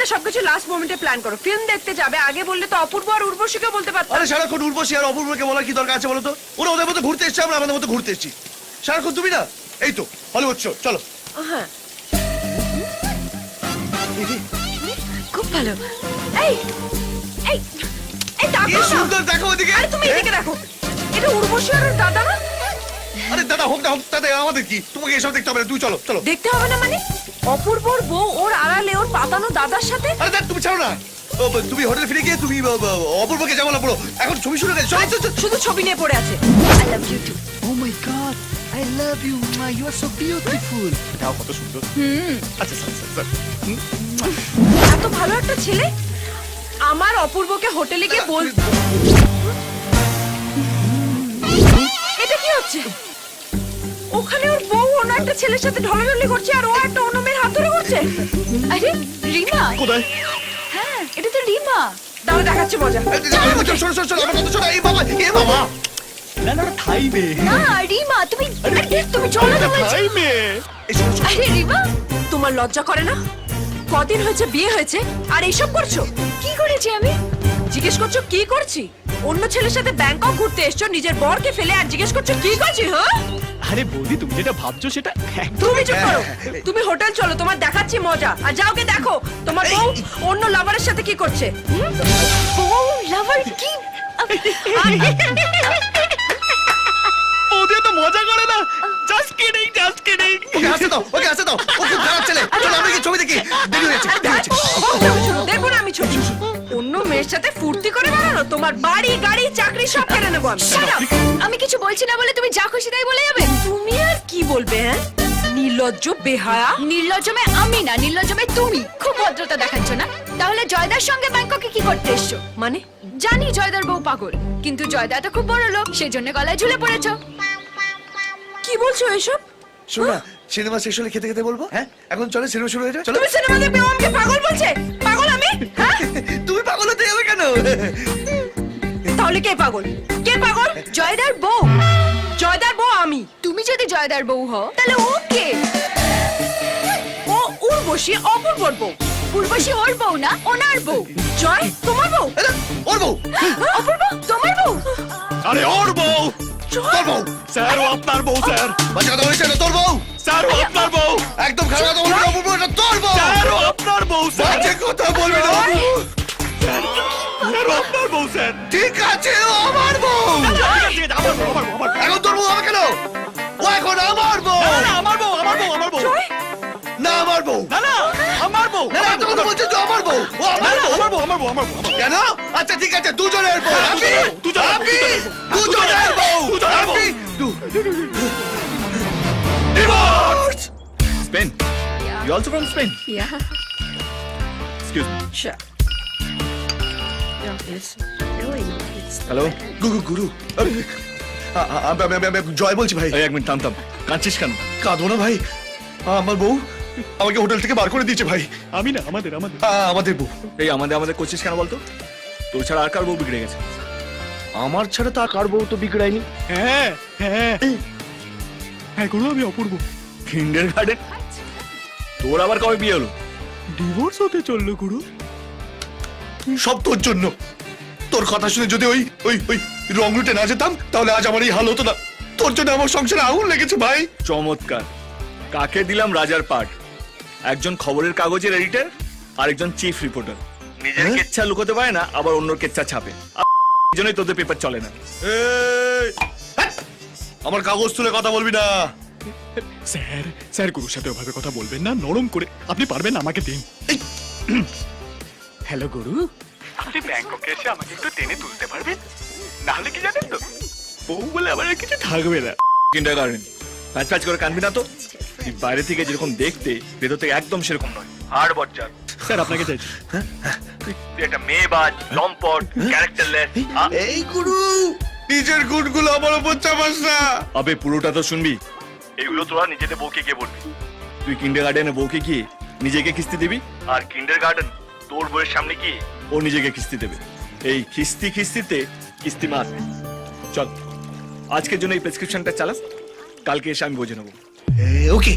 না সবকিছু লাস্ট মোমেন্টে প্ল্যান করো? ফিল্ম দেখতে যাবে, আগে বললে তো অপূর্ব আর উর্বশীকে বলতে পারতো। আরে সারাক্ষণ উর্বশী আর অপূর্বকে বলার কি দরকার আছে বলো তো? ওরা ওদের মতো ঘুরতে এসছে, আমরা আমাদের মতো ঘুরতে এসছি। সারাক্ষণ তুমি না এই তো হলিউড শো, চলো। হ্যাঁ খুব ভালো। এই এই এই কি তাকাও না। সুন্দর দেখো ওদিকে। আরে তুমি এদিকে দেখো, এটা উর্বশী আর ওর দাদা না? আরে দাদা হোক না হোক, তাতে আমাদের কি? তোমাকে এসব দেখতে হবে না, তুই চলো চলো। দেখতে হবে না মানে? অপূর্বর বউ ওর আড়ালে ওর পাতানো দাদার সাথে। আরে দেখ তুমি ছাড়ো না। তুমি হোটেলে ফিরে গিয়ে তুমি অপূর্বকে যাবো না পড়ো, এখন ছবি শুরু করে চলো। শুধু ছবি নিয়ে পড়ে আছে। I love you too. Oh my God, I love you, Ma. You are so beautiful. এটাও কত সুন্দর। আচ্ছা স্যার স্যার এত ভালো একটা ছেলে আমার অপূর্বকে হোটেলে গিয়ে বল। এটা কি হচ্ছে? ওখানে ওর বউ অন্য একটা ছেলের সাথে ঢলাঢলি করছে আর ও একটা অন্য মেয়ের হাত ধরে করছে। আরে রিমা, কোথায়? হ্যাঁ এটা তো রিমা। দাঁড়া দেখাচ্ছে মজা। শোনো শোনো শোনো, আমার কথা শোনো। এই বাবা এ বাবা, না না থাই বে। না রিমা, তুমি তুমি চলো না বলছি। এই শোনো শোনো। আরে রিমা, তোমার লজ্জা করে না? কদিন হয়েছে বিয়ে হয়েছে আর এইসব করছো? কি করেছি আমি? জিজ্ঞেস করছো কি করছি? অন্য ছেলের সাথে ব্যাংকক ঘুরতে এসছো, নিজের বরকে ফেলে আর জিজ্ঞেস করছো কি করছি? হ্যাঁ আরে বৌদি তুমি যেটা ভাবছো সেটা তুমি চুপ করো। তুমি হোটেল চলো, তোমার দেখাচ্ছি মজা। আর যাওকে দেখো তোমার বউ অন্য লাভারের সাথে কি করছে। বউ লাভার কি? বৌদি তো মজা করে না। Just kidding, just kidding. Okay আসতে দাও, ওকে আসতে দাও। ও খুব খারাপ ছেলে। চলো আমরা কি ছবি দেখি? দেরি হয়েছে দেরি হয়েছে। দেখো না আমি ছবি। অন্য মেয়ের সাথে ফুর্তি করে বেড়ানো, তোমার বাড়ি গাড়ি চাকরি সব কেড়ে নেবো আমি। Shut up! আমি কিছু বলছি না বলে তুমি যা খুশি তাই বলে যাবে? তুমি আর কি বলবে? হ্যাঁ নির্লজ্জ বেহায়া। নির্লজ্জমে আমি না, নির্লজ্জমে তুমি। খুব ভদ্রতা দেখাচ্ছ না? তাহলে জয়দার সঙ্গে ব্যাংককে কি করতে এসছো? মানে জানি জয়দার বউ পাগল, কিন্তু জয়দা তো খুব বড় লোক, সেজন্য গলায় ঝুলে পড়েছো। কি বলছো এসব? শোনো না, সিনেমা শেষ হলে খেতে খেতে বলবো। হ্যাঁ এখন চলো, সিনেমা শুরু হয়ে যাবে। চলো। তুমি সিনেমা দেখবে ও আমাকে পাগল বলছে? পাগল আমি? হ্যাঁ তুমি পাগল হতে যাবে কেন? তাহলে কে পাগল? কে পাগল? জয়দার বউ। জয়দার বউ আমি। তুমি যদি জয়দার বউ হও তাহলে ও কে? ও উর্বশী, অপূর্বর বউ। উর্বশী ওর বউ না, ওনার বউ। জয় তোমার বউ? আরে, ওর বউ। অপূর্ব তোমার বউ? আরে ওর বউ। তোর বউ। স্যার ও আপনার বউ স্যার। বাজে কথা বলেছে না, তোর বউ। স্যার ও আপনার বউ। একদম খারাপ কথা বলবি না, অপূর্ব, এটা তোর বউ। স্যার ও আপনার বউ স্যার। বাজে কথা বলবি না। স্যার ও আপনার বউ স্যার। ঠিক আছে, ও আমার বউ। ঠিক আছে, আমার বউ, আমার বউ, আমার বউ। এখন তোর বউ হবে কেন? ও এখন আমার বউ। না, না, আমার বউ, আমার বউ, আমার বউ। না আমার বউ। না না আমার বউ। না না, এত কথা বলছিস তো আমার বউ। ও না, আমার না, বউ। আমার বউ, আমার বউ, আমার বউ, আমার বউ। কেন? আচ্ছা ঠিক আছে, দুজনের বউ। হ্যাঁ, আপনি দুজনের বউ, আপনি দুজনের বউ। দুজনের বউ। দুজনের বউ। আপনি Divorce! Spain. You also from Spain? Yeah, Excuse me. sure. Yeah, it's really it's Hello? গুরু গুরু আমি জয় বলছি ভাই। এই এক মিনিট থাম। কাঁদছিস কেন? কাঁদো না ভাই, আমার বউ আমাকে হোটেল থেকে বার করে দিয়েছে ভাই। আমি না, আমাদের। আমাদের বউ। এই আমাদের করছিস কেন বলতো? তোর ছাড়া আর কার বউ বিগড়ে গেছে? আমার ছাড়া তো আর কার বউ তো বিগড়ায়নি। হ্যাঁ হ্যাঁ হ্যাঁ গুরু, আমি অপূর্ব। কিন্ডার গার্ডেন? তোর আবার কবে বিয়ে হলো? ডিভোর্স হতে চললো গুরু। সব তোর জন্য। তোর কথা শুনে যদি ওই ওই ওই রং রুটে না যেতাম তাহলে আজ আমার এই হাল হতো না। তোর জন্য আমার সংসারে আগুন লেগেছে ভাই। চমৎকার। কাকে দিলাম রাজার পাঠ? একজন খবরের কাগজের এডিটর, আরেকজন চিফ রিপোর্টার। নিজের কেচ্ছা লুকোতে পারে না, আবার অন্যর কেচ্ছা ছাপে। এই জন্যই তোদের পেপার চলে না। এই, হ্যাট! আমার কাগজ তুলে কথা বলবি না। স্যার স্যার গুরুর সাথে ওভাবে কথা বলবেন না, নরম করে। আপনি পারবেন, আমাকে দিন। এই, হ্যালো গুরু, আপনি ব্যাংককে এসে আমাকে একটু টেনে তুলতে পারবেন? নাহলে কি জানেন তো, বউ বলে আমার আর কিছু থাকবে না। কিন্ডার গার্ডেন প্যাচ প্যাচ করে কানবি না তো। তুই বাইরে থেকে যেরকম দেখতে, ভেতর থেকে একদম সেরকম নয়। হাড় বজ্জার। স্যার আপনাকে চাইছি। তুই একটা মেয়েবাজ, লম্পট, ক্যারেক্টারলেস। এই গুরু, নিজের গুণগুলো আমার উপর চাপাস না। আবে পুরোটা তো শুনবি। এগুলো তোরা নিজেদের বউকে গিয়ে বলবি। তুই কিন্ডার গার্ডেনে বউকে গিয়ে নিজেকে কিস্তি দিবি, আর কিন্ডার গার্ডেন তোর বউয়ের সামনে গিয়ে ও নিজেকে কিস্তি দেবে। এই কিস্তিতে কিস্তি মার। চল, আজকের জন্য এই প্রেসক্রিপশনটা চালাস, কালকে এসে আমি বুঝে নেবো। ওকে।